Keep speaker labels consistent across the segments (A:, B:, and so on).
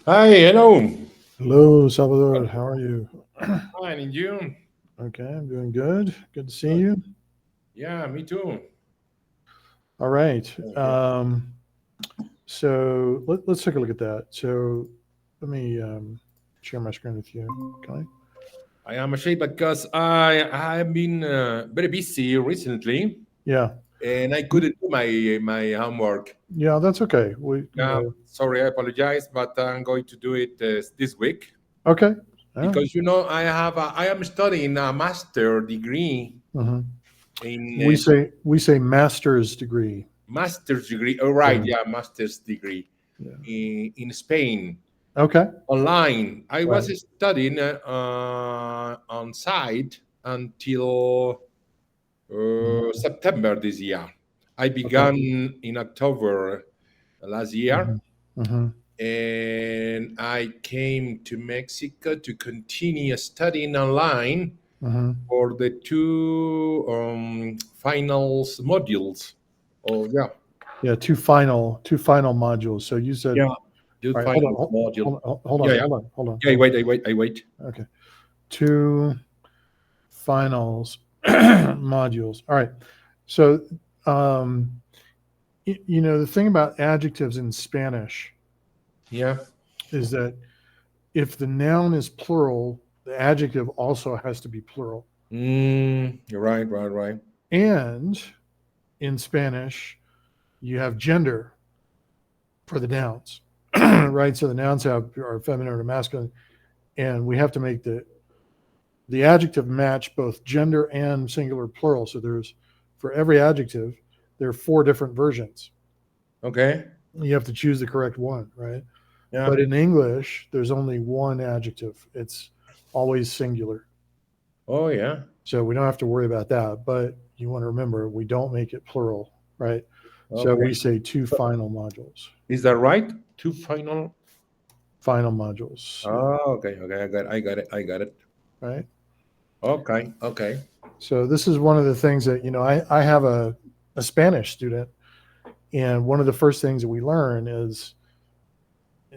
A: Hi, hello.
B: Hello, Salvador. How are you?
A: Fine, and you?
B: Okay, I'm doing good. Good to see
A: Good.
B: you.
A: Yeah, me too.
B: All right.
A: Okay.
B: So let's take a look at that. So let me share my screen with you. Okay.
A: I am ashamed because I have been very busy recently,
B: Yeah.
A: and I couldn't do my homework.
B: Yeah, that's okay.
A: Yeah, sorry, I apologize, but I'm going to do it this week
B: Okay. All right.
A: because I am studying a master degree
B: Mhm.
A: in
B: We say master's degree.
A: master's degree. Oh, right,
B: Yeah.
A: yeah, master's degree
B: Yeah.
A: in Spain.
B: Okay.
A: Online. I was
B: Right.
A: studying on site until
B: Mhm.
A: September this year. I
B: Okay.
A: began in October last year,
B: Hmm. Hmm.
A: and I came to Mexico to continue studying online
B: Hmm.
A: for the two finals modules. Oh yeah,
B: Yeah. Two final modules. So you said,
A: yeah, two
B: all right. Hold on.
A: finals module.
B: Hold
A: Yeah,
B: on.
A: yeah,
B: Hold on. Hold on.
A: yeah. I
B: Hold
A: wait, I wait, I wait.
B: on. Okay. Two finals modules. All right. So, um, the thing about adjectives in Spanish
A: Yeah.
B: is that if the noun is plural, the adjective also has to be plural.
A: You're right, right, right.
B: And in Spanish, you have gender for the nouns, right? So the nouns are feminine or masculine, and we have to make the adjective match both gender and singular plural. So there's for every adjective, there are four different versions.
A: Okay.
B: You have to choose the correct one, right?
A: Yeah.
B: But in English, there's only one adjective. It's always singular.
A: Oh, yeah.
B: So we don't have to worry about that. But you want to remember, we don't make it plural, right? So
A: Okay.
B: we say two final modules.
A: Is that right? Two final.
B: Final modules. Yeah.
A: Oh, okay. Okay. I got it. I got it.
B: Right.
A: Okay. Okay.
B: So this is one of the things that, I have a Spanish student, and one of the first things that we learn is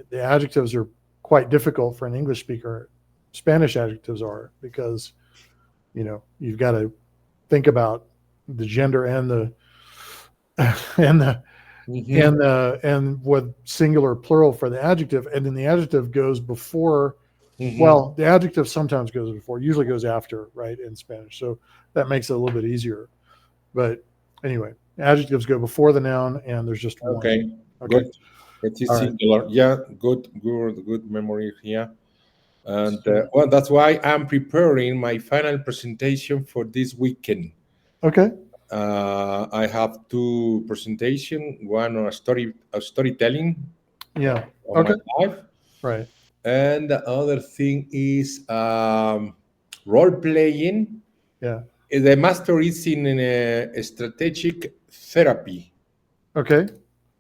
B: the adjectives are quite difficult for an English speaker. Spanish adjectives are because you've got to think about the gender and the and the
A: Mm-hmm.
B: and with singular plural for the adjective, and then the adjective goes before.
A: Mm-hmm.
B: Well, the adjective sometimes goes before, usually goes after, right, in Spanish. So that makes it a little bit easier. But anyway, adjectives go before the noun, and there's just one.
A: Okay.
B: Okay.
A: Good. It is
B: All right.
A: singular. Yeah. Good. Good. Good memory here. And well, that's why I'm preparing my final presentation for this weekend.
B: Okay.
A: I have two presentation. One on a storytelling
B: Yeah.
A: on my
B: Okay.
A: life,
B: Right.
A: and the other thing is role playing.
B: Yeah.
A: The master is in strategic therapy.
B: Okay.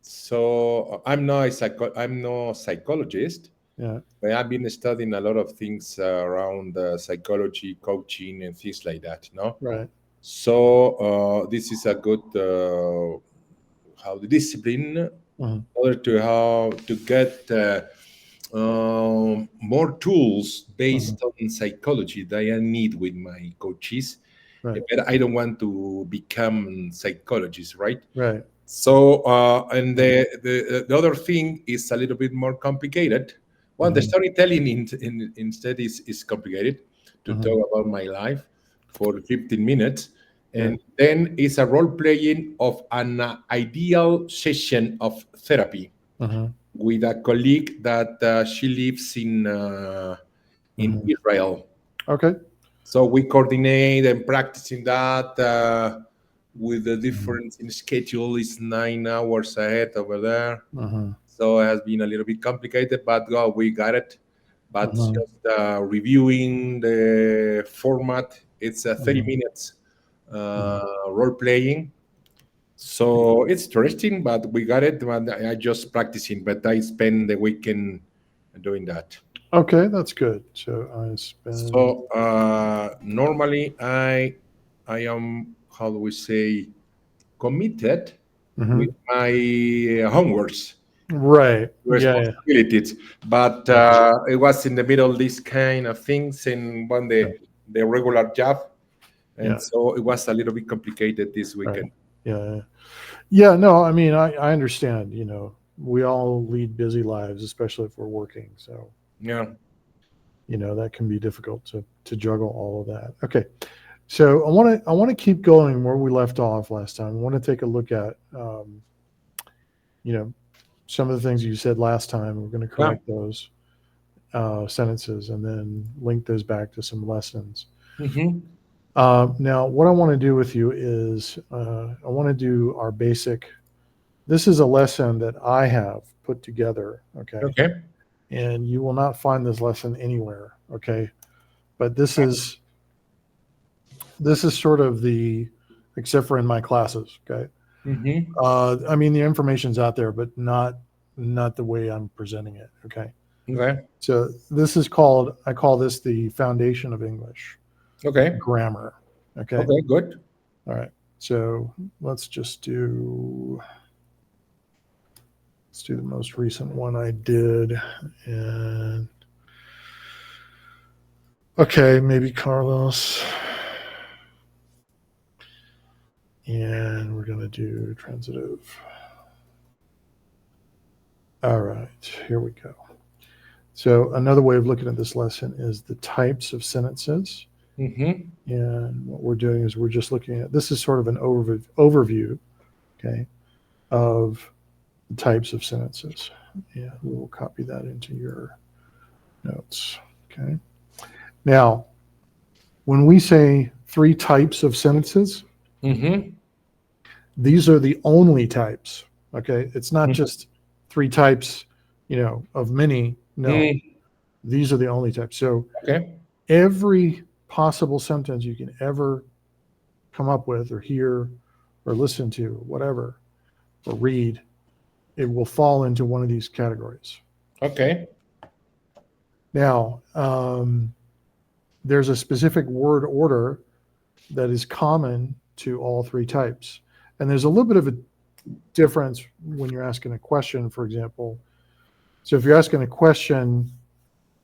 A: So I'm no psychologist,
B: Yeah.
A: but I've been studying a lot of things around psychology, coaching, and things like that. No,
B: Right.
A: so this is a good how the discipline in
B: Mhm.
A: order to how to get more tools
B: Mhm.
A: based on psychology that I need with my coaches.
B: Right.
A: But I don't want to become psychologist, right?
B: Right.
A: So, and
B: Right.
A: the other thing is a little bit more complicated. One, the
B: Mhm.
A: storytelling instead is complicated to
B: Mhm.
A: talk about my life for 15 minutes.
B: Yeah.
A: And then it's a role playing of an ideal session of therapy
B: Mhm.
A: with a colleague that she lives in
B: Mhm.
A: Israel.
B: Okay.
A: So we coordinate and practicing that with the
B: Mhm.
A: difference in schedule is 9 hours ahead over there.
B: Mhm.
A: So it has been a little bit complicated, but we got it. But
B: Mhm.
A: just reviewing the format, it's 30
B: Mhm.
A: minutes
B: Mhm.
A: role playing. So it's interesting, but we got it. But I just practicing, but I spend the weekend doing that.
B: Okay, that's good. So I spend.
A: So normally I am, how do we say, committed with
B: Mhm.
A: my homeworks.
B: Right. Yeah.
A: responsibilities. But
B: Yeah.
A: it was in the middle these kind of things and one
B: Yeah.
A: the regular job, and
B: Yeah.
A: so it was a little bit complicated this
B: Right.
A: weekend.
B: Yeah. Yeah. No, I mean, I understand, we all lead busy lives, especially if we're working. So,
A: Yeah.
B: that can be difficult to juggle all of that. Okay. So I want to keep going where we left off last time. I want to take a look at, you know, some of the things you said last time. We're going to
A: Yeah.
B: correct those sentences and then link those back to some lessons.
A: Mm-hmm.
B: Now, what I want to do with you is I want to do our basic. This is a lesson that I have put together, okay?
A: Okay.
B: And you will not find this lesson anywhere, okay? But this is sort of except for in my classes, okay?
A: Mm-hmm.
B: I mean, the information's out there, but not the way I'm presenting it, okay?
A: Okay.
B: So I call this the foundation of English
A: Okay.
B: grammar, okay?
A: Okay. Good.
B: All right. So let's do the most recent one I did. And okay, maybe Carlos. And we're going to do transitive. All right, here we go. So another way of looking at this lesson is the types of sentences.
A: Mm-hmm.
B: And what we're doing is we're just looking at, this is sort of an overview, okay, of the types of sentences. Yeah, we will copy that into your notes, okay. Now, when we say 3 types of sentences,
A: Mm-hmm.
B: these are the only types, okay. It's not just 3 types, of many. No,
A: Mm-hmm.
B: these are the only types. So
A: Okay.
B: every possible sentence you can ever come up with or hear or listen to, whatever, or read, it will fall into one of these categories.
A: Okay.
B: Now, there's a specific word order that is common to all 3 types. And there's a little bit of a difference when you're asking a question, for example. So if you're asking a question,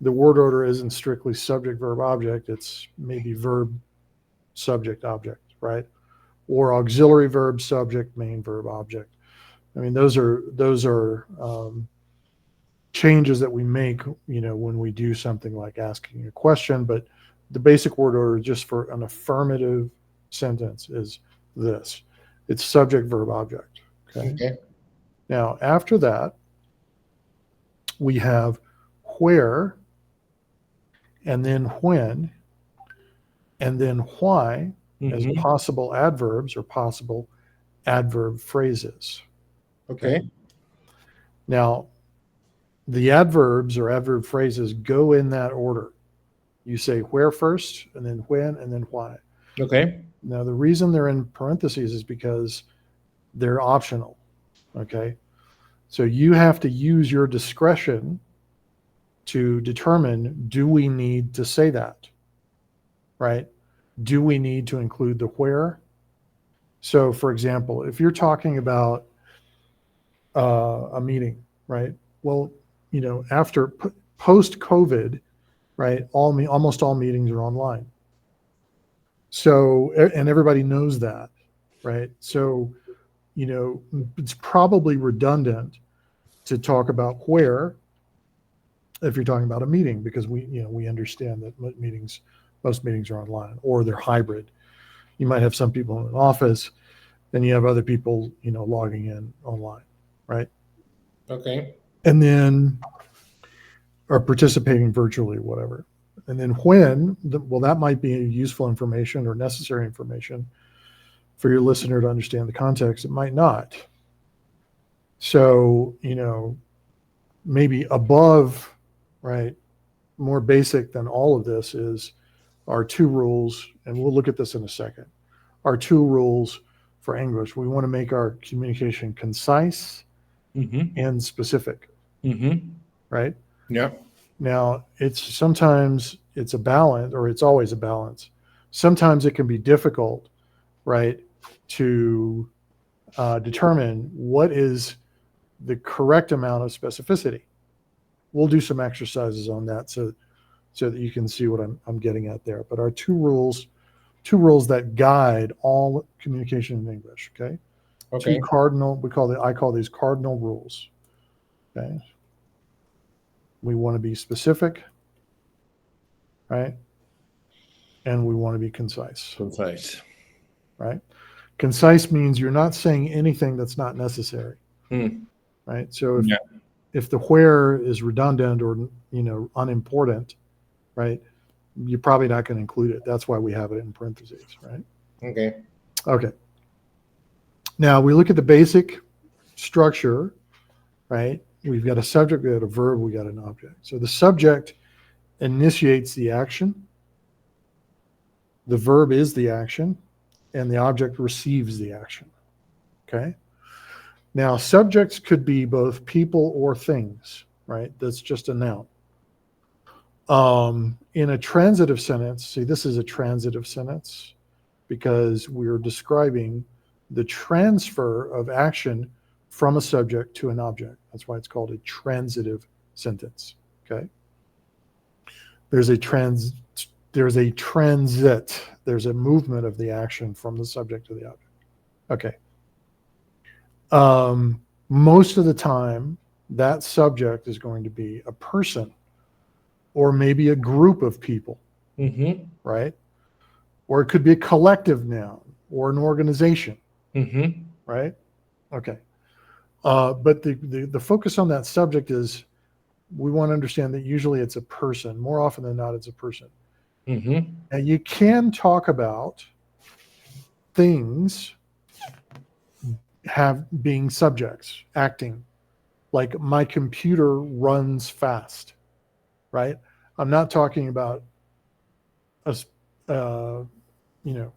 B: the word order isn't strictly subject, verb, object. It's maybe verb, subject, object, right? Or auxiliary verb, subject, main verb, object. I mean, those are changes that we make, when we do something like asking a question. But the basic word order, just for an affirmative sentence, is this: it's subject, verb, object. Okay.
A: Okay.
B: Now, after that, we have where, and then when, and then why as
A: Mm-hmm.
B: possible adverbs or possible adverb phrases. Okay.
A: Okay.
B: Now, the adverbs or adverb phrases go in that order. You say where first, and then when, and then why.
A: Okay.
B: Now, the reason they're in parentheses is because they're optional. Okay. So you have to use your discretion to determine, do we need to say that? Right? Do we need to include the where? So, for example, if you're talking about a meeting, right? Well, after post COVID, right? Almost all meetings are online. So, and everybody knows that, right? So, it's probably redundant to talk about where if you're talking about a meeting, because we understand that most meetings are online or they're hybrid. You might have some people in an office, then you have other people, logging in online, right?
A: Okay.
B: And then or participating virtually, whatever. And then well, that might be useful information or necessary information for your listener to understand the context. It might not. So, maybe above, right, more basic than all of this is our 2 rules, and we'll look at this in a second. Our 2 rules for English: we want to make our communication concise
A: Mm-hmm.
B: and specific,
A: Mm-hmm.
B: right?
A: Yeah.
B: Now, sometimes it's a balance, or it's always a balance. Sometimes it can be difficult, right, to determine what is the correct amount of specificity. We'll do some exercises on that so that you can see what I'm getting at there. But our two rules that guide all communication in English. Okay, two
A: Okay.
B: cardinal. I call these cardinal rules. Okay, we want to be specific, right? And we want to be concise,
A: Concise.
B: right? Concise means you're not saying anything that's not necessary,
A: Hmm.
B: right? So
A: Yeah.
B: if the where is redundant or unimportant, right, you're probably not going to include it. That's why we have it in parentheses, right?
A: Okay.
B: Okay. Now we look at the basic structure, right? We've got a subject, we got a verb, we got an object. So the subject initiates the action, the verb is the action, and the object receives the action. Okay. Now, subjects could be both people or things, right? That's just a noun. In a transitive sentence, see, this is a transitive sentence because we're describing the transfer of action from a subject to an object. That's why it's called a transitive sentence. Okay. There's a transit, there's a movement of the action from the subject to the object. Okay. Most of the time, that subject is going to be a person or maybe a group of people,
A: Mm-hmm.
B: right? Or it could be a collective noun or an organization,
A: Mm-hmm.
B: right? Okay. But the focus on that subject is we want to understand that usually it's a person. More often than not, it's a person.
A: Mm-hmm.
B: And you can talk about things being subjects, acting, like my computer runs fast, right? I'm not talking about a, you know,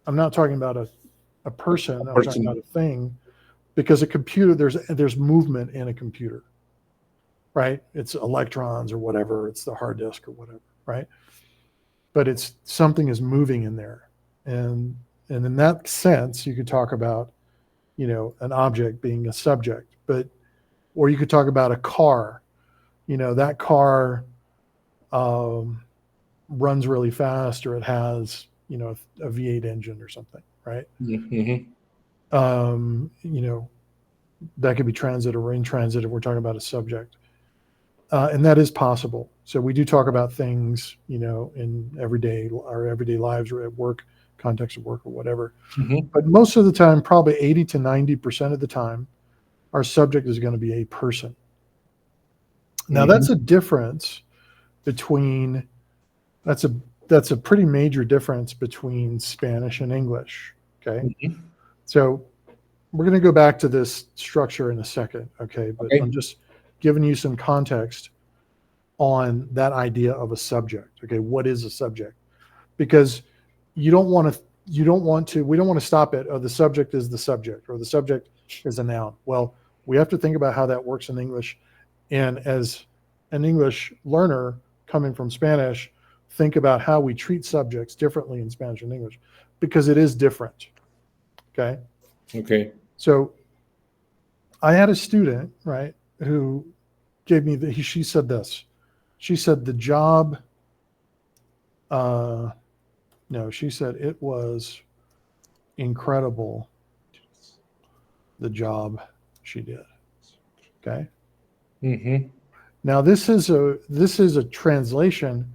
B: I'm not talking about a person. I'm talking about
A: Person.
B: a thing, because a computer, there's movement in a computer, right? It's electrons or whatever. It's the hard disk or whatever, right? But it's something is moving in there, and in that sense, you could talk about an object being a subject, or you could talk about a car. That car runs really fast, or it has a V8 engine or something, right?
A: Mm-hmm.
B: um, you know that could be transit or intransitive. We're talking about a subject, and that is possible. So we do talk about things in our everyday lives, or at work, context of work or whatever.
A: Mm-hmm.
B: But most of the time, probably 80 to 90% of the time, our subject is going to be a person. Now
A: Mm-hmm.
B: that's a difference between that's a that's a pretty major difference between Spanish and English. Okay.
A: Mm-hmm.
B: So we're going to go back to this structure in a second. Okay. But
A: Okay.
B: I'm just giving you some context on that idea of a subject. Okay. What is a subject? Because we don't want to stop it. Oh, the subject is the subject, or the subject is a noun. Well, we have to think about how that works in English. And as an English learner coming from Spanish, think about how we treat subjects differently in Spanish and English, because it is different. Okay.
A: Okay.
B: So I had a student, right, who gave me she said this. She said the job, no, she said it was incredible, the job she did. Okay.
A: Mm-hmm.
B: Now this is a translation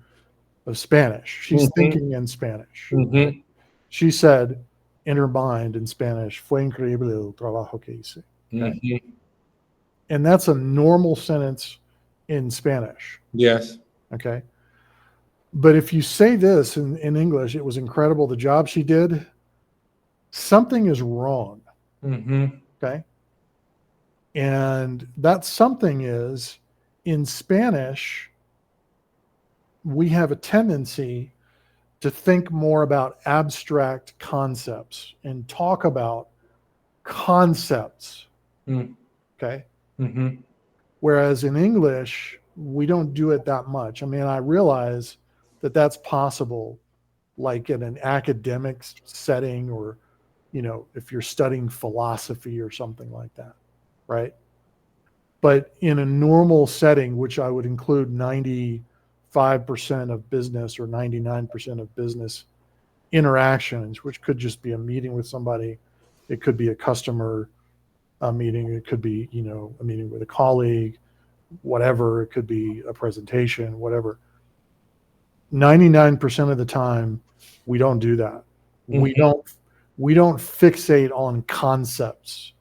B: of Spanish. She's
A: Mm-hmm.
B: thinking in Spanish.
A: Mm-hmm.
B: She said in her mind in Spanish, "Fue increíble el trabajo que hice." Okay.
A: Mm-hmm.
B: And that's a normal sentence in Spanish.
A: Yes.
B: Okay. But if you say this in English, it was incredible the job she did, something is wrong.
A: Mm-hmm.
B: Okay. And that something is, in Spanish, we have a tendency to think more about abstract concepts and talk about concepts.
A: Mm.
B: Okay.
A: Mm-hmm.
B: Whereas in English, we don't do it that much. I mean, I realize that that's possible, like in an academic setting, or, if you're studying philosophy or something like that, right? But in a normal setting, which I would include 95% of business or 99% of business interactions, which could just be a meeting with somebody, it could be a customer meeting, it could be, a meeting with a colleague, whatever, it could be a presentation, whatever. 99% of the time, we don't do that. We
A: Mhm.
B: don't fixate on concepts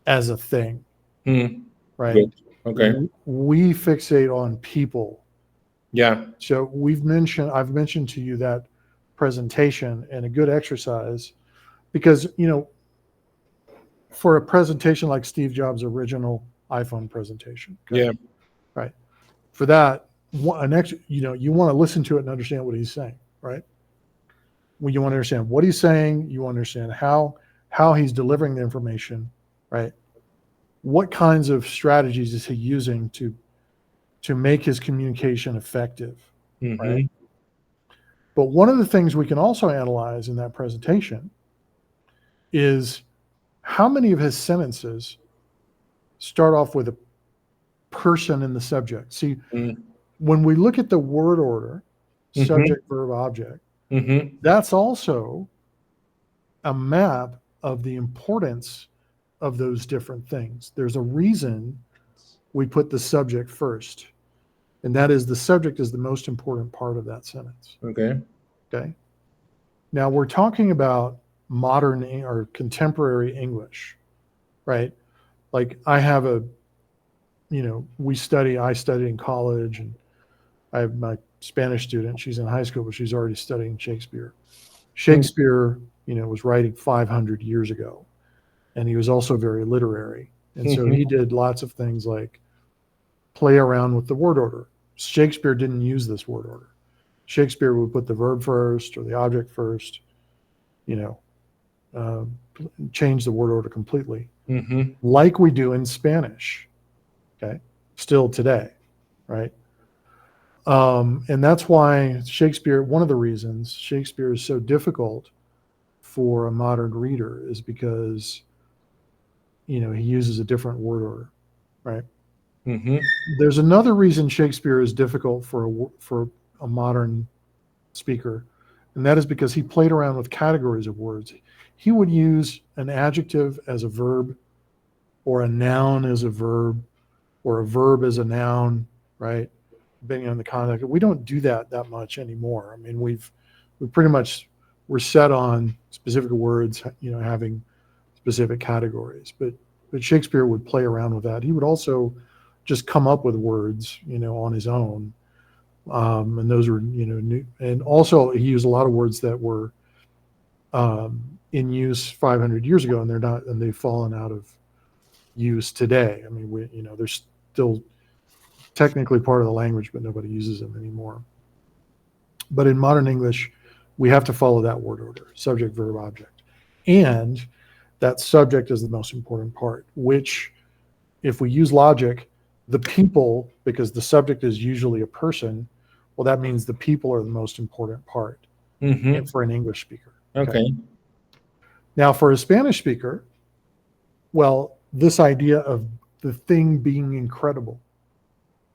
B: as a thing,
A: Mm.
B: right?
A: Good. Okay.
B: We fixate on people.
A: Yeah.
B: So I've mentioned to you that presentation and a good exercise because, for a presentation like Steve Jobs' original iPhone presentation, okay,
A: Yeah.
B: right? For that, you want to listen to it and understand what he's saying, right? When you want to understand what he's saying, you understand how he's delivering the information, right? What kinds of strategies is he using to make his communication effective, right?
A: Mm-hmm.
B: But one of the things we can also analyze in that presentation is how many of his sentences start off with a person in the subject. See, when we look at the word order,
A: Mm-hmm.
B: subject, verb, object,
A: Mm-hmm.
B: that's also a map of the importance of those different things. There's a reason we put the subject first, and that is the subject is the most important part of that sentence.
A: Okay.
B: Okay. Now we're talking about modern or contemporary English, right? Like I studied in college, and I have my Spanish student. She's in high school, but she's already studying Shakespeare.
A: Mm.
B: Shakespeare, was writing 500 years ago, and he was also very literary. And so
A: Mm-hmm.
B: he did lots of things like play around with the word order. Shakespeare didn't use this word order. Shakespeare would put the verb first or the object first, you know, uh, change the word order completely,
A: Mm-hmm.
B: like we do in Spanish, okay, still today, right? And that's why one of the reasons Shakespeare is so difficult for a modern reader is because, he uses a different word order, right?
A: Mm-hmm.
B: There's another reason Shakespeare is difficult for a modern speaker, and that is because he played around with categories of words. He would use an adjective as a verb, or a noun as a verb, or a verb as a noun, right? Depending on the context. We don't do that much anymore. I mean, we pretty much we're set on specific words, having specific categories. But Shakespeare would play around with that. He would also just come up with words, on his own, and those were, new. And also he used a lot of words that were in use 500 years ago, and they've fallen out of use today. I mean, they're still technically part of the language, but nobody uses them anymore. But in modern English, we have to follow that word order: subject, verb, object, and that subject is the most important part. Which, if we use logic, the people, because the subject is usually a person, well, that means the people are the most important part
A: Mm-hmm.
B: for an English speaker. Okay.
A: Okay.
B: Now, for a Spanish speaker, well, this idea of the thing being incredible,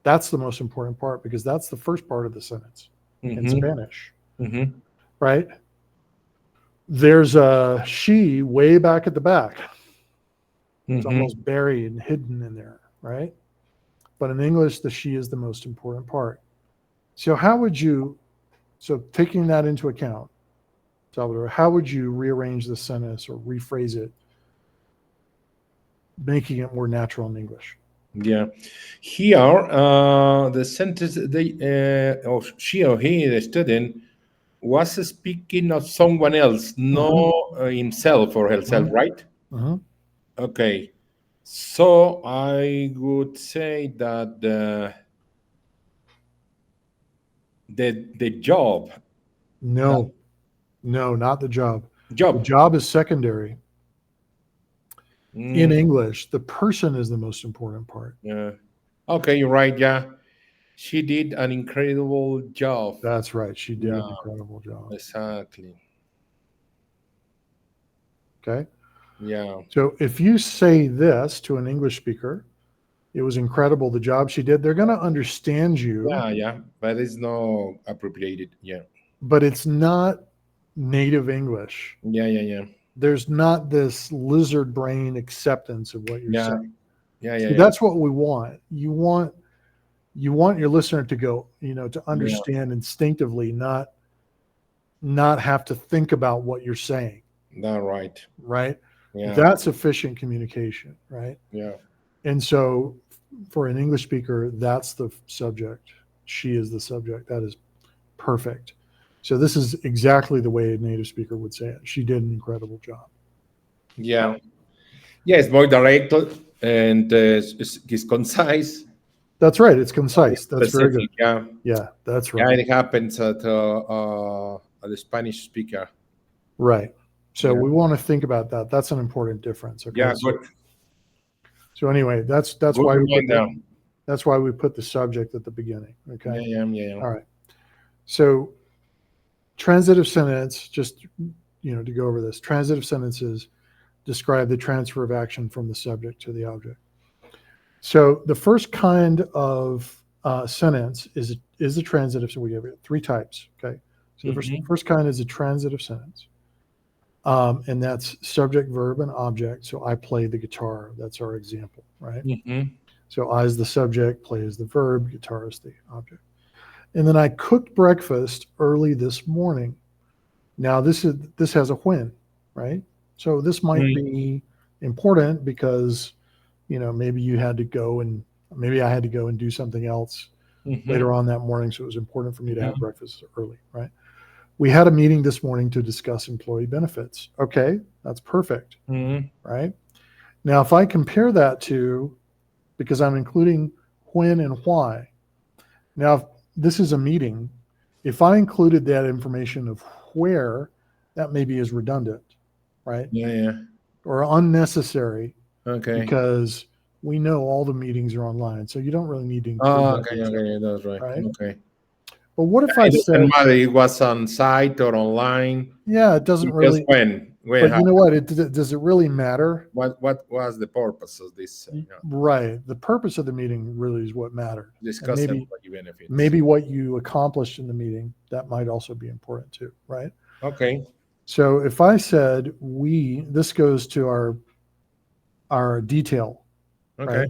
B: that's the most important part because that's the first part of the sentence in
A: Mm-hmm.
B: Spanish,
A: Mm-hmm.
B: right? There's a she way back at the back. It's
A: Mm-hmm.
B: almost buried and hidden in there, right? But in English, the she is the most important part. So taking that into account, Salvador, how would you rearrange the sentence or rephrase it, making it more natural in English?
A: Yeah. Here, the sentence of she or he, the student, was speaking of someone else,
B: Mm-hmm.
A: not himself or herself,
B: Mm-hmm.
A: right?
B: Mm-hmm.
A: Okay. So I would say that the job, that
B: No, no, not the job. The
A: job.
B: job is secondary. In
A: Mm,
B: English, the person is the most important part.
A: yeah. Okay, you're right. Yeah, she did an incredible job.
B: That's right. She did
A: Yeah,
B: an incredible job.
A: exactly.
B: Okay.
A: Yeah.
B: So if you say this to an English speaker, It was incredible the job she did. They're going to understand you,
A: Yeah, but it's not appropriated. Yeah,
B: but it's not native English.
A: yeah.
B: There's not this lizard brain acceptance of what you're
A: Yeah,
B: saying. See,
A: yeah.
B: that's what we want. You want your listener to go, to
A: Yeah,
B: understand instinctively, not have to think about what you're saying,
A: that right.
B: right?
A: Yeah,
B: That's efficient communication, right?
A: yeah.
B: And so for an English speaker, that's the subject. She is the subject. That is perfect. So this is exactly the way a native speaker would say it. She did an incredible job.
A: Yeah, yeah, it's more direct and it's concise,
B: That's right. It's concise. That's very good.
A: specific. Yeah,
B: Yeah, that's
A: yeah,
B: right.
A: it happens at the Spanish speaker.
B: Right. So
A: Yeah,
B: we want to think about that. That's an important difference. Okay.
A: yeah, good,
B: So anyway, that's
A: good
B: why we put
A: reminder.
B: the subject at the beginning. Okay.
A: Yeah.
B: All right. So transitive sentence, just to go over this, transitive sentences describe the transfer of action from the subject to the object. So the first kind of sentence is a transitive. So we have three types. Okay. So the first kind is a transitive sentence. And that's subject, verb, and object. So I play the guitar. That's our example, right? So I is the subject, play is the verb, guitar is the object. And then I cooked breakfast early this morning. Now this has a when, right? So this might be important because maybe you had to go and maybe I had to go and do something else later on that morning. So it was important for me to have breakfast early, right? We had a meeting this morning to discuss employee benefits. Okay, that's perfect, right? Now, if I compare that to, because I'm including when and why. Now, if this is a meeting. If I included that information of where, that maybe is redundant, right?
A: Yeah.
B: Or unnecessary
A: Okay.
B: because we know all the meetings are online. So you don't really need to include
A: Oh,
B: that
A: okay,
B: detail,
A: okay, that's right.
B: right?
A: Okay.
B: But what if I
A: It doesn't
B: said,
A: matter it was on site or online.
B: yeah, it doesn't
A: Just
B: really,
A: when it
B: but you know
A: happened.
B: what? Does it really matter?
A: What was the purpose of this?
B: Right. The purpose of the meeting really is what mattered. And
A: Discuss employee benefits.
B: maybe what you accomplished in the meeting, that might also be important too, right?
A: Okay.
B: So if I said this goes to our detail,
A: Okay.
B: right?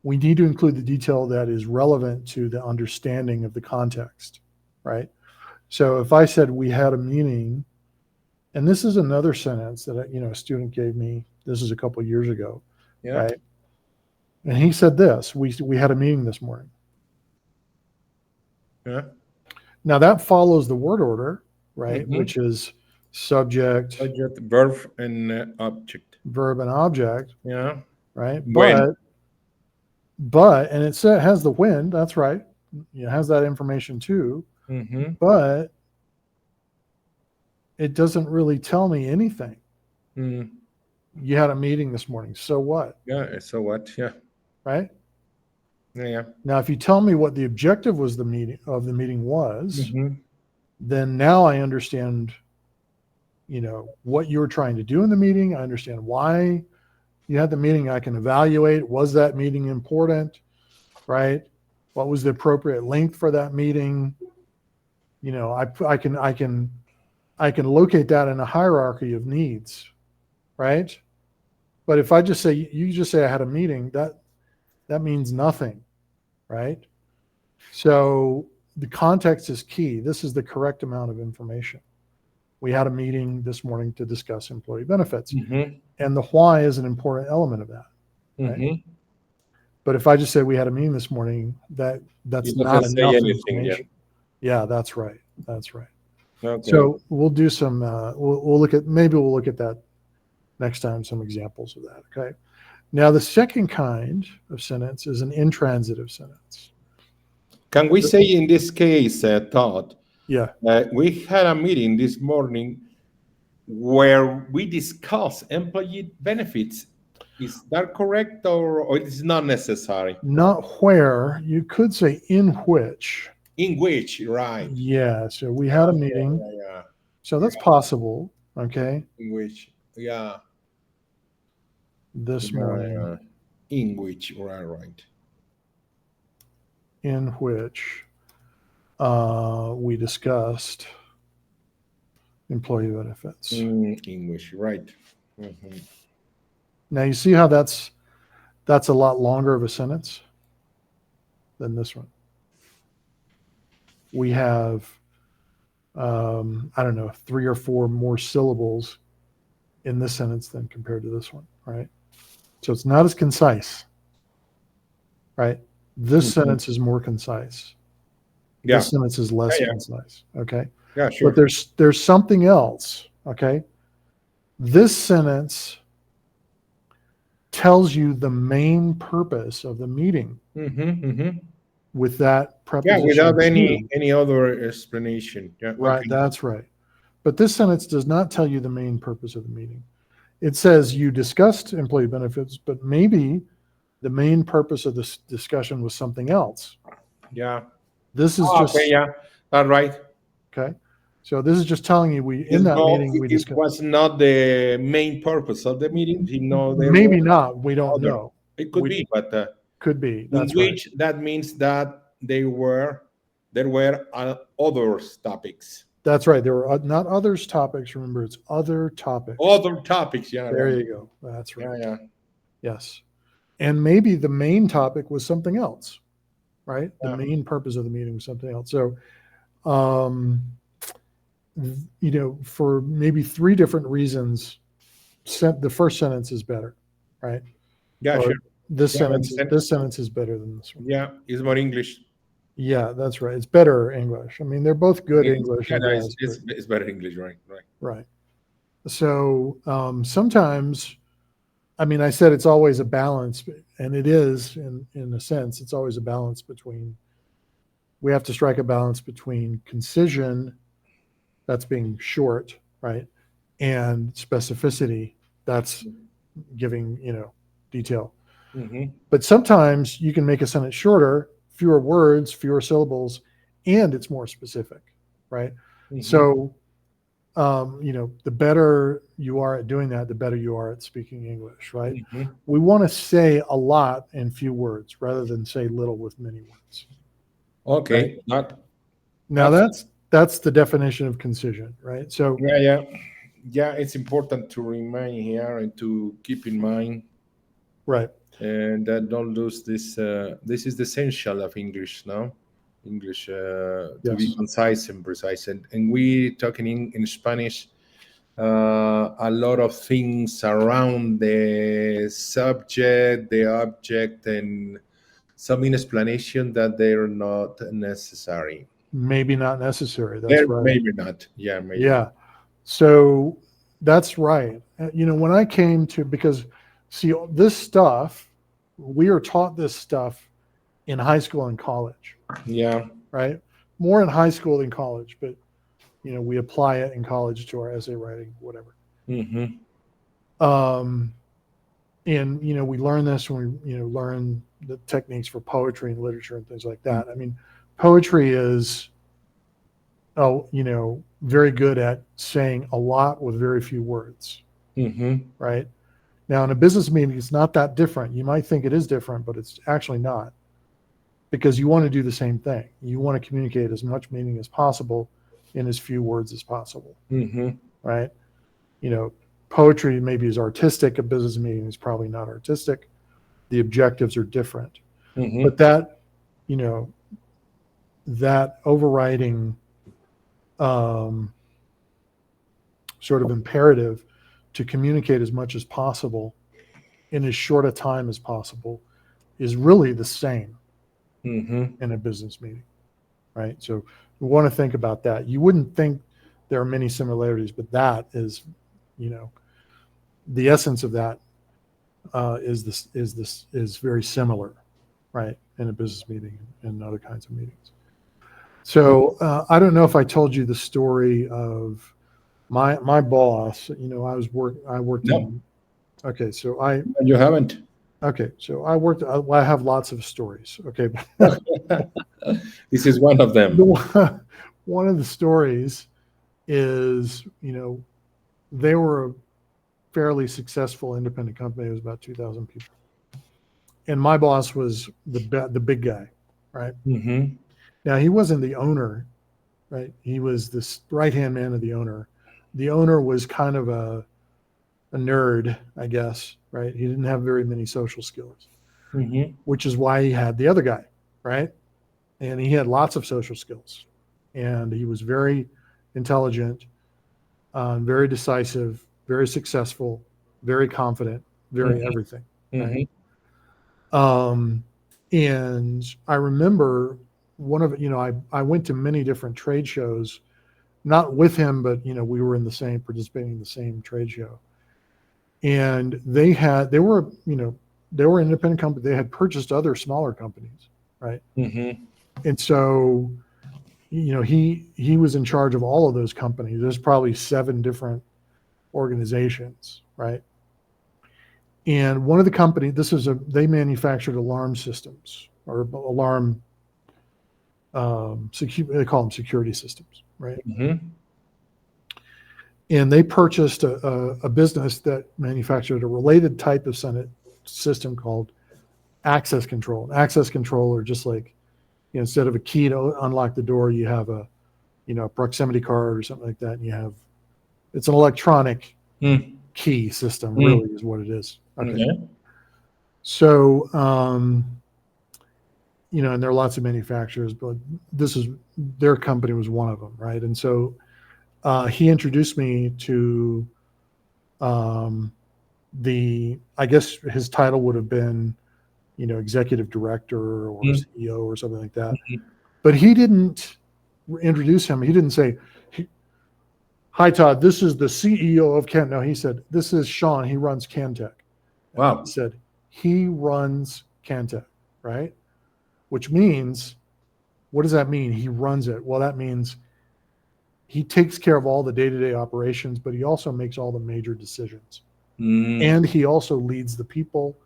B: We need to include the detail that is relevant to the understanding of the context, right? So if I said we had a meeting, and this is another sentence that a student gave me. This is a couple of years ago,
A: Yeah.
B: right? And he said this: we had a meeting this morning.
A: Yeah.
B: Now that follows the word order, right?
A: Mhm.
B: Which is subject,
A: Subject, verb, and object.
B: verb, and object,
A: Yeah.
B: right?
A: When.
B: And it has the when. That's right. It has that information too, but it doesn't really tell me anything. You had a meeting this morning. So what?
A: Yeah. So what? Yeah.
B: Right.
A: Yeah.
B: Now, if you tell me what the objective was the meeting was, then now I understand, what you were trying to do in the meeting. I understand why you had the meeting. I can evaluate, was that meeting important, right? What was the appropriate length for that meeting? I can locate that in a hierarchy of needs, right? But if I just say, you just say I had a meeting, that means nothing, right? So the context is key. This is the correct amount of information. We had a meeting this morning to discuss employee benefits. And the why is an important element of that. Right? But if I just say we had a meeting this morning, that's not enough information. Yeah, that's right. That's right.
A: Okay.
B: So we'll do some, we'll look at that next time, some examples of that. Okay. Now the second kind of sentence is an intransitive sentence.
A: Can we say in this case, Todd?
B: Yeah.
A: We had a meeting this morning where we discuss employee benefits. Is that correct, or it is not necessary?
B: Not where. You could say in which.
A: In which, right?
B: Yeah. So we had a meeting.
A: Yeah.
B: So that's possible. Okay.
A: In which, yeah.
B: This morning.
A: In which, right, right.
B: in which we discussed employee benefits.
A: In which, right. Mhm.
B: Now you see how that's a lot longer of a sentence than this one. We have I don't know, 3 or 4 more syllables in this sentence than compared to this one, right? So it's not as concise, right? This
A: Mhm.
B: sentence is more concise.
A: Yeah,
B: This sentence is
A: yeah,
B: less
A: yeah,
B: concise, okay?
A: yeah,
B: But
A: sure.
B: there's something else, okay? This sentence tells you the main purpose of the meeting
A: Mm-hmm.
B: with that
A: Yeah,
B: preposition
A: without
B: to,
A: any other explanation. Yeah,
B: right?
A: okay.
B: That's right. But this sentence does not tell you the main purpose of the meeting. It says you discussed employee benefits, but maybe the main purpose of this discussion was something else.
A: Yeah.
B: This is
A: Oh, okay,
B: just
A: yeah. All right.
B: okay. So this is just telling you we in
A: It's
B: that
A: not,
B: meeting we
A: it
B: discussed.
A: was not the main purpose of the meeting. You know, there were
B: Maybe not. We don't
A: other.
B: know.
A: It could
B: We
A: be, but
B: could be.
A: in
B: That's right.
A: which that means that there were other topics.
B: That's right. There were not others topics. Remember, it's other topics.
A: Other topics. Yeah,
B: There
A: right.
B: you go. That's right.
A: Yeah, yeah.
B: Yes. And maybe the main topic was something else, right? The
A: Yeah.
B: main purpose of the meeting was something else. So, um, for maybe 3 different reasons, the first sentence is better, right?
A: Yeah,
B: Or
A: sure.
B: this
A: Yeah, I
B: sentence,
A: understand.
B: this sentence is better than this one.
A: Yeah, it's more English.
B: Yeah, that's right. It's better English. I mean, they're both good English,
A: Yeah,
B: I
A: no,
B: guess, but
A: it's better English, right? Right.
B: right. So sometimes, I mean, I said it's always a balance, and it is in a sense. It's always a balance between. We have to strike a balance between concision, that's being short, right, and specificity, that's giving detail.
A: Mm-hmm.
B: But sometimes you can make a sentence shorter, fewer words, fewer syllables, and it's more specific, right?
A: Mm-hmm.
B: So, the better you are at doing that, the better you are at speaking English, right?
A: Mm-hmm.
B: We want to say a lot in few words rather than say little with many words, right?
A: Okay, not
B: Now
A: that's
B: that's the definition of concision, right? So,
A: yeah, yeah, yeah. It's important to remind here and to keep in mind,
B: right,
A: and don't lose this. This is the essential of English now. English to be
B: yes,
A: concise and precise, and we talking in Spanish. A lot of things around the subject, the object, and some explanation that they're not necessary.
B: maybe not necessary.
A: They're
B: That's right.
A: maybe not. Yeah, maybe not.
B: Yeah. So that's right. When I came to, because see, this stuff, we are taught this stuff in high school and college,
A: Yeah.
B: right? More in high school than college, but we apply it in college to our essay writing, whatever.
A: Mm-hmm.
B: Um, and we learn this when we learn the techniques for poetry and literature and things like that. I mean, poetry is very good at saying a lot with very few words,
A: Mm-hmm.
B: right? Now, in a business meeting, it's not that different. You might think it is different, but it's actually not, because you want to do the same thing. You want to communicate as much meaning as possible in as few words as possible,
A: Mm-hmm.
B: right? Poetry maybe is artistic. A business meeting is probably not artistic. The objectives are different, but
A: Mm-hmm.
B: you know, that overriding um, sort of imperative to communicate as much as possible in as short a time as possible is really the same
A: Mm-hmm.
B: in a business meeting, right? So we want to think about that. You wouldn't think there are many similarities, but that is, the essence of that is very similar, right, in a business meeting and other kinds of meetings. So I don't know if I told you the story of my boss. I worked
A: No,
B: in. Okay, so I
A: you haven't.
B: okay, so I worked. I have lots of stories. Okay,
A: This is one of them.
B: one of the stories is they were a fairly successful independent company. It was about 2,000 people, and my boss was the big guy, right?
A: Mm-hmm.
B: Now he wasn't the owner, right? He was this right hand man of the owner. The owner was kind of a nerd, I guess, right? He didn't have very many social skills,
A: Mm-hmm.
B: which is why he had the other guy, right? And he had lots of social skills, and he was very intelligent, very decisive, very successful, very confident, very
A: Mm-hmm.
B: everything, right?
A: Mm-hmm.
B: Um, and I remember one of, I went to many different trade shows, not with him, but, we were participating in the same trade show. And they were independent company. They had purchased other smaller companies, right?
A: Mm-hmm.
B: And so, he was in charge of all of those companies. There's probably 7 different organizations, right? And one of the company, they manufactured alarm systems or alarm, they call them security systems, right?
A: Mm-hmm.
B: And they purchased a business that manufactured a related type of Senate system called access control. Access control are just like, instead of a key to unlock the door, you have a proximity card or something like that, and it's an electronic
A: Mm-hmm.
B: key system, really, is what it is. Okay.
A: Okay.
B: So, and there are lots of manufacturers, but their company was one of them, right? And so he introduced me to I guess his title would have been, executive director or
A: Mm-hmm.
B: CEO or something like that. But he didn't introduce him. He didn't say, "Hi, Todd, this is the CEO of Kent." No, he said, "This is Sean. He runs Cantech." And
A: Wow.
B: he said, "He runs Cantech," right? Which means, what does that mean? He runs it. Well, that means he takes care of all the day-to-day operations, but he also makes all the major decisions.
A: Mm-hmm.
B: And he also leads the people,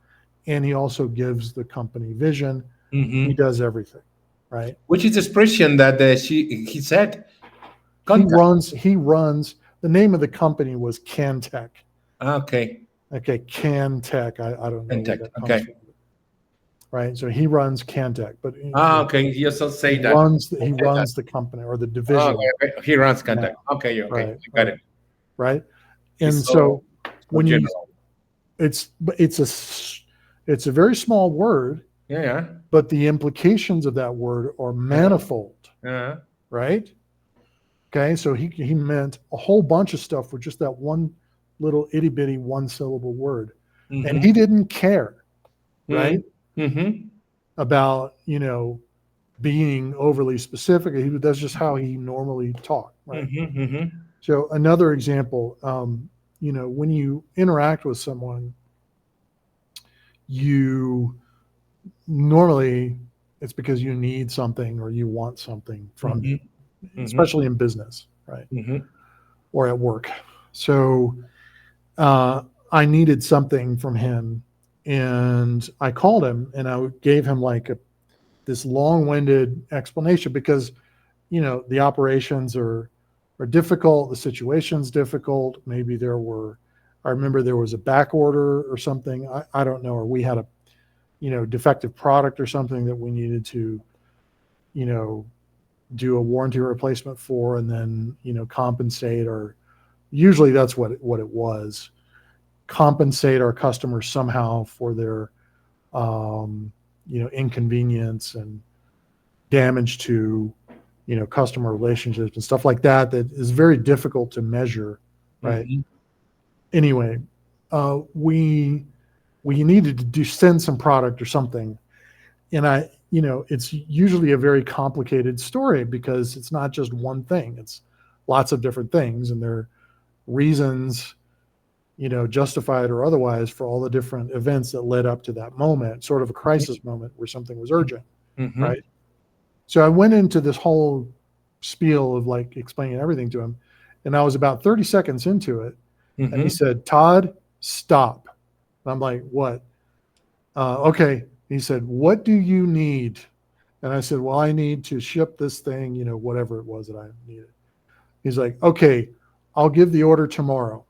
B: and he also gives the company vision. He
A: Mm-hmm.
B: does everything, right?
A: Which is the expression that he said?
B: He
A: Contact.
B: runs, the name of the company was Cantech.
A: Okay.
B: Okay, Cantech. I don't know where
A: Contact.
B: that comes
A: Okay.
B: from, right? So he runs Cantech, but
A: Okay. You also say
B: he
A: that.
B: runs the company or the
A: Oh,
B: division
A: okay. He runs
B: now,
A: contact. Okay. Okay.
B: right?
A: I got it.
B: Right.
A: He's
B: And
A: so
B: so when you
A: general.
B: it's a very small word,
A: Yeah. Yeah.
B: but the implications of that word are manifold,
A: Uh-huh.
B: right? Okay, so he meant a whole bunch of stuff with just that one little itty bitty 1-syllable word, and
A: Mm-hmm.
B: he didn't care, right,
A: Mm-hmm.
B: about being overly specific. That's just how he normally talked, right?
A: Mm-hmm. Mm-hmm.
B: So another example, when you interact with someone, you normally it's because you need something or you want something from them,
A: Mm-hmm.
B: especially in business, right,
A: Mm-hmm.
B: or at work. So I needed something from him, and I called him and I gave him like this long-winded explanation because the operations are difficult, the situation's difficult. Maybe I remember there was a back order or something. I don't know, or we had a defective product or something that we needed to do a warranty replacement for, and then compensate, or usually that's what it was, compensate our customers somehow for their inconvenience and damage to customer relationships and stuff like that is very difficult to measure, right?
A: Mm-hmm.
B: Anyway, we needed to send some product or something, and it's usually a very complicated story because it's not just one thing, it's lots of different things, and there are reasons, justified or otherwise, for all the different events that led up to that moment, sort of a crisis moment where something was urgent,
A: Mm-hmm.
B: right? So I went into this whole spiel of like explaining everything to him, and I was about 30 seconds into it, and he
A: Mm-hmm.
B: said, "Todd, stop." And I'm like, "What?" Okay. He said, "What do you need?" And I said, "Well, I need to ship this thing, whatever it was that I needed." He's like, "Okay, I'll give the order tomorrow.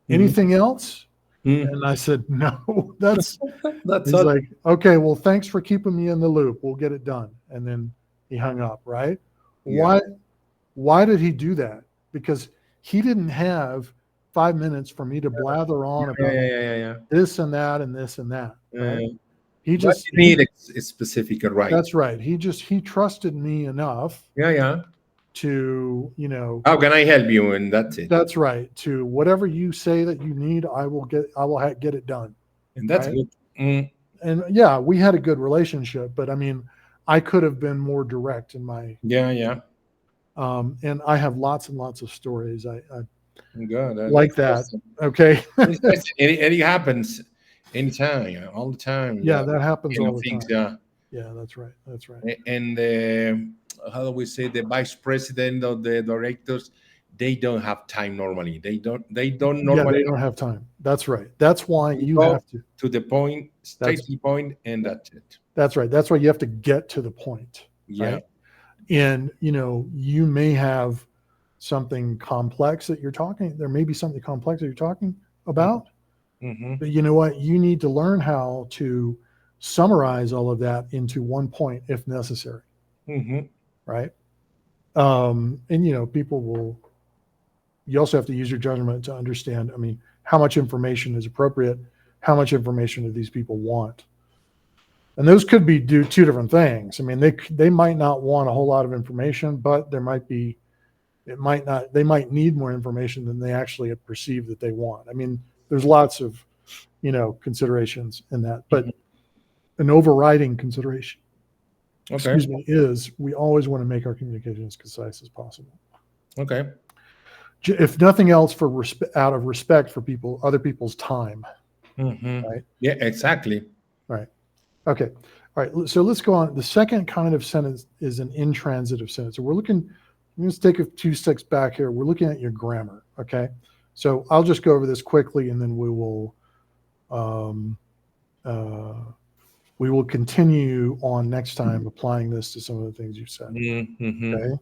A: Mm-hmm.
B: Anything else?" And I said, no, that's,
A: That's
B: he's
A: all.
B: like, okay, well, thanks for keeping me in the loop. We'll get it done. And then he hung up, right?
A: Yeah.
B: Why did he do that? Because he didn't have 5 minutes for me to blather
A: Yeah,
B: on
A: yeah,
B: about
A: yeah, yeah, yeah.
B: this and that and this and that, right?
A: Uh,
B: He
A: what
B: just
A: you
B: he
A: need is specific, right?
B: That's right. He trusted me enough
A: Yeah, yeah.
B: to,
A: How can I help you? And that's it.
B: that's right, to whatever you say that you need, I will get it done,
A: And that's
B: right?
A: good. Mm,
B: And yeah, we had a good relationship, but I mean, I could have been more direct in my
A: yeah, yeah.
B: and I have lots and lots of stories. I
A: Good.
B: like
A: That's
B: that.
A: awesome.
B: Okay.
A: And it happens anytime, yeah, all the time.
B: Yeah, that happens all the
A: Things,
B: time.
A: yeah.
B: Yeah, that's right. That's right.
A: And how do we say, the vice president of the directors, they don't have time normally. They don't
B: Yeah,
A: normally
B: they don't have time. That's right. That's why you
A: go
B: have to.
A: to the point, straight
B: That's
A: to the point, and that's it.
B: that's right. That's why you have to get to the point,
A: Yeah.
B: right? And you may have something complex that you're talking. There may be something complex that you're talking about,
A: Mm-hmm.
B: but you know what? You need to learn how to summarize all of that into one point if necessary,
A: Mm-hmm.
B: right? And people will. You also have to use your judgment to understand. I mean, how much information is appropriate? How much information do these people want? And those could be do two different things. I mean, they might not want a whole lot of information, but there might be it might not they might need more information than they actually perceive that they want. I mean, there's lots of considerations in that, but an overriding consideration,
A: Okay.
B: excuse me, is we always want to make our communication as concise as possible.
A: Okay.
B: If nothing else, out of respect for other people's time,
A: Mm-hmm.
B: right?
A: Yeah, exactly.
B: Right. Okay. All right. So let's go on. The second kind of sentence is an intransitive sentence. So let's take a few steps back here. We're looking at your grammar. Okay. So I'll just go over this quickly, and then um, uh, we will continue on next time applying this to some of the things you said.
A: Mm-hmm.
B: Okay.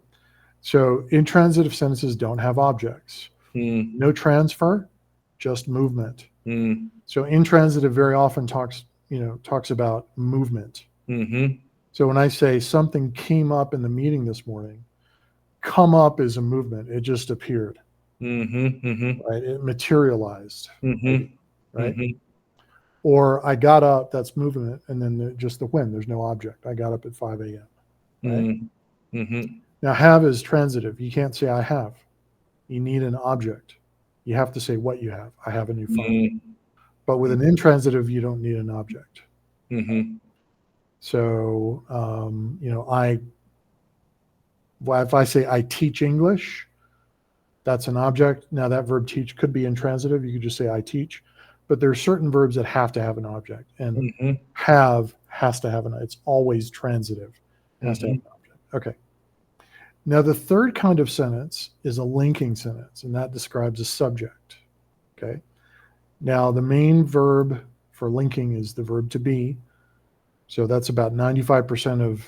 B: So intransitive sentences don't have objects.
A: Mm-hmm.
B: No transfer, just movement.
A: Mm-hmm.
B: So intransitive very often talks about movement.
A: Mm-hmm.
B: So when I say something came up in the meeting this morning, come up is a movement. It just appeared,
A: Mm-hmm.
B: right? It materialized,
A: Mm-hmm.
B: right?
A: Mm-hmm.
B: Or I got up, that's movement, and then just the when, there's no object. I got up at 5 a.m., right?
A: Mm-hmm.
B: Now, have is transitive. You can't say I have. You need an object. You have to say what you have. I have a new phone. But with an intransitive, you don't need an object.
A: Mm-hmm.
B: So, if I say I teach English, that's an object. Now, that verb teach could be intransitive. You could just say I teach. But there are certain verbs that have to have an object, and have has to have it's always transitive. It has to have an object. Okay. Now, the third kind of sentence is a linking sentence, and that describes a subject. Okay. Now, the main verb for linking is the verb to be. So that's about 95% of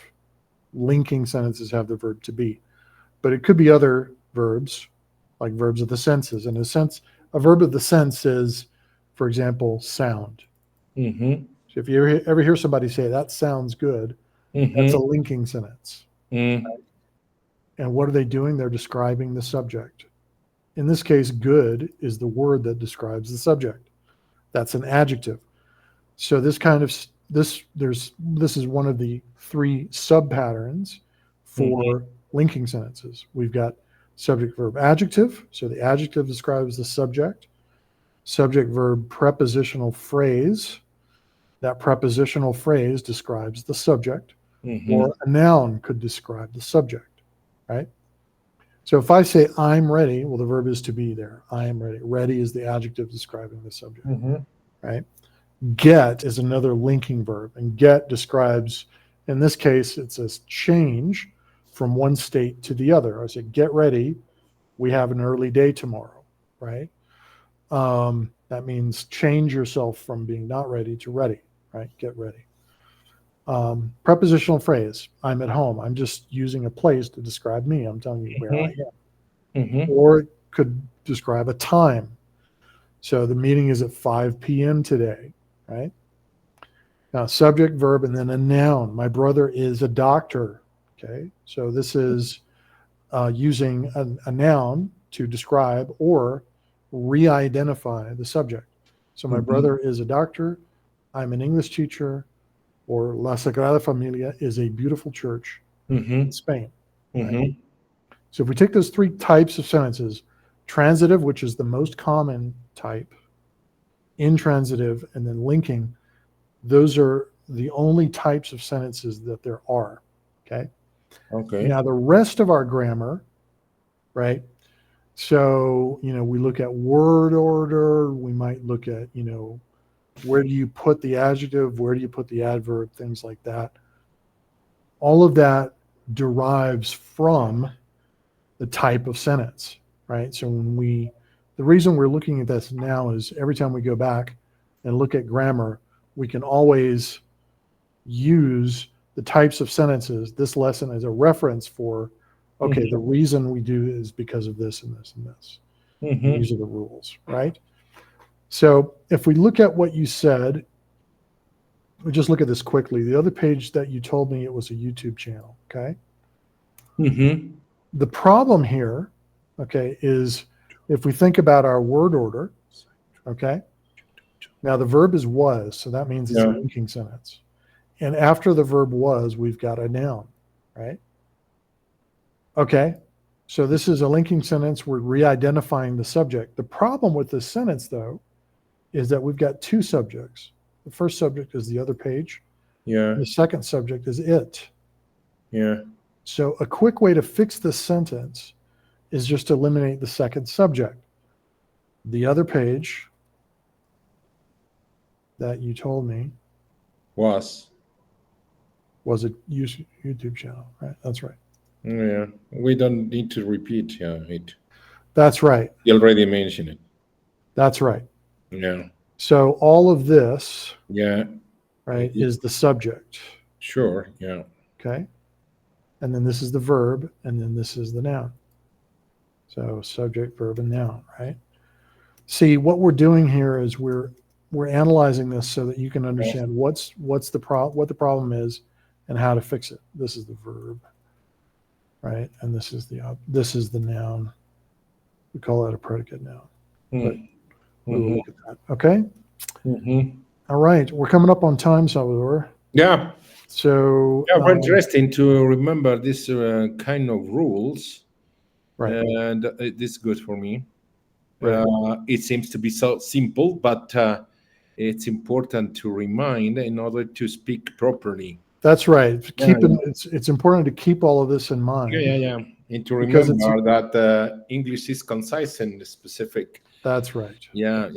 B: linking sentences have the verb to be. But it could be other verbs, like verbs of the senses. In a sense, a verb of the sense is, for example, sound.
A: Mm-hmm.
B: So if you ever hear somebody say, that sounds good, that's a linking sentence.
A: Mm-hmm.
B: And what are they doing? They're describing the subject. In this case, good is the word that describes the subject. That's an adjective. So this is one of the three sub-patterns for linking sentences. We've got subject, verb, adjective. So the adjective describes the subject. Subject, verb, prepositional phrase. That prepositional phrase describes the subject. Or a noun could describe the subject, right? So if I say I'm ready, well, the verb is to be there. I am ready. Ready is the adjective describing the subject, right? Get is another linking verb, and get describes, in this case, it's a change from one state to the other. I say, get ready. We have an early day tomorrow, right? That means change yourself from being not ready to ready, right? Get ready. Prepositional phrase, I'm at home. I'm just using a place to describe me. I'm telling you where I am. Or it could describe a time. So the meeting is at 5 p.m. today, right? Now, subject, verb, and then a noun. My brother is a doctor. Okay. So this is using a noun to describe or re-identify the subject. So my
A: Mm-hmm.
B: brother is a doctor. I'm an English teacher. Or La Sagrada Familia is a beautiful church in
A: Mm-hmm.
B: Spain. Right?
A: Mm-hmm.
B: So if we take those three types of sentences, transitive, which is the most common type, intransitive, and then linking, those are the only types of sentences that there are. Okay.
A: Okay.
B: Now, the rest of our grammar, right? So, we look at word order. We might look at, where do you put the adjective? Where do you put the adverb? Things like that. All of that derives from the type of sentence, right? So the reason we're looking at this now is every time we go back and look at grammar, we can always use the types of sentences, this lesson as a reference for, okay, the
A: Mm-hmm.
B: reason we do is because of this and this and this. And
A: Mm-hmm.
B: these are the rules, right? So if we look at what you said, we just look at this quickly. The other page that you told me it was a YouTube channel, okay?
A: Mm-hmm.
B: The problem here, okay, is if we think about our word order, okay, now the verb is was, so that means it's a
A: Yeah.
B: linking sentence. And after the verb was, we've got a noun, right? Okay, so this is a linking sentence. We're re-identifying the subject. The problem with this sentence, though, is that we've got two subjects. The first subject is the other page.
A: Yeah.
B: The second subject is it.
A: Yeah.
B: So a quick way to fix this sentence is just to eliminate the second subject. The other page that you told me
A: Was.
B: was a YouTube channel, right? That's right.
A: Yeah. We don't need to repeat. Yeah.
B: That's right.
A: You already mentioned it.
B: That's right.
A: Yeah.
B: So all of this,
A: Yeah.
B: right, is the subject.
A: Sure. Yeah.
B: Okay. And then this is the verb, and then this is the noun. So subject, verb, and noun, right? See, what we're doing here is we're analyzing this so that you can understand what the problem is and how to fix it. This is the verb, right? And this is the noun. We call that a predicate noun. But we will look at that. Okay.
A: Mm-hmm.
B: All right. We're coming up on time, Salvador.
A: Yeah.
B: So
A: Yeah. Very interesting to remember this kind of rules.
B: right.
A: And this is good for me.
B: Right.
A: It seems to be so simple, but it's important to remind in order to speak properly.
B: That's right.
A: Yeah, yeah.
B: It's important to keep all of this in mind.
A: Yeah. And to
B: Because
A: remember that English is concise and specific.
B: That's right.
A: Yeah.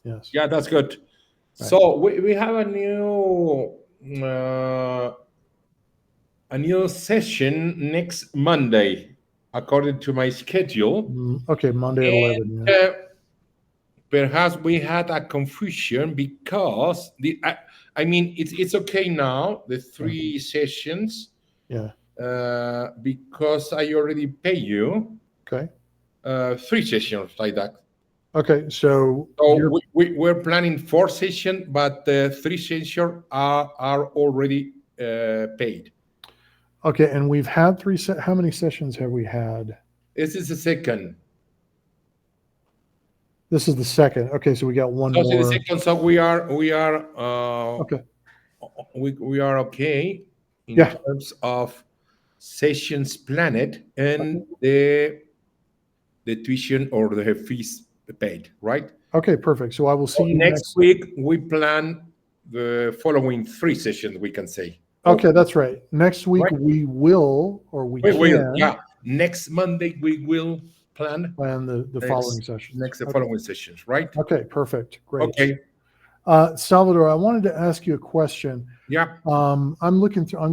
B: Yes.
A: Yeah, that's good.
B: Right.
A: So we have a new session next Monday, according to my schedule.
B: Okay, Monday at 11.
A: Yeah. Perhaps we had a confusion because I mean it's okay now, the three sessions.
B: Yeah.
A: Because I already pay you.
B: Okay.
A: 3 sessions like that.
B: Okay, so
A: we're planning 4 sessions, but the 3 sessions are already paid.
B: Okay, and we've had how many sessions have we had?
A: This is the second.
B: This is the second. Okay, so we got one more.
A: The second, so we are
B: okay.
A: We are okay in terms of sessions planned and the tuition or the fees paid, right?
B: Okay, perfect. So I will see you
A: next week. We plan the following 3 sessions, we can say.
B: Okay, that's right. Next week we will, or we can.
A: Yeah, next Monday we will plan
B: the following sessions.
A: The following sessions, right?
B: Okay, perfect. Great.
A: Okay.
B: Salvador, I wanted to ask you a question.
A: Yeah.
B: I'm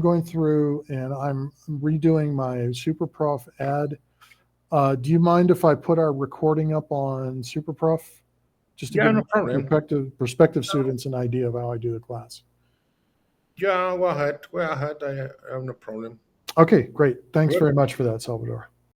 B: going through and I'm redoing my SuperProf ad. Do you mind if I put our recording up on SuperProf? Just to give
A: no problem.
B: Prospective students an idea of how I do the class.
A: Yeah, go ahead. I have no problem.
B: Okay, great. Thanks very much for that, Salvador.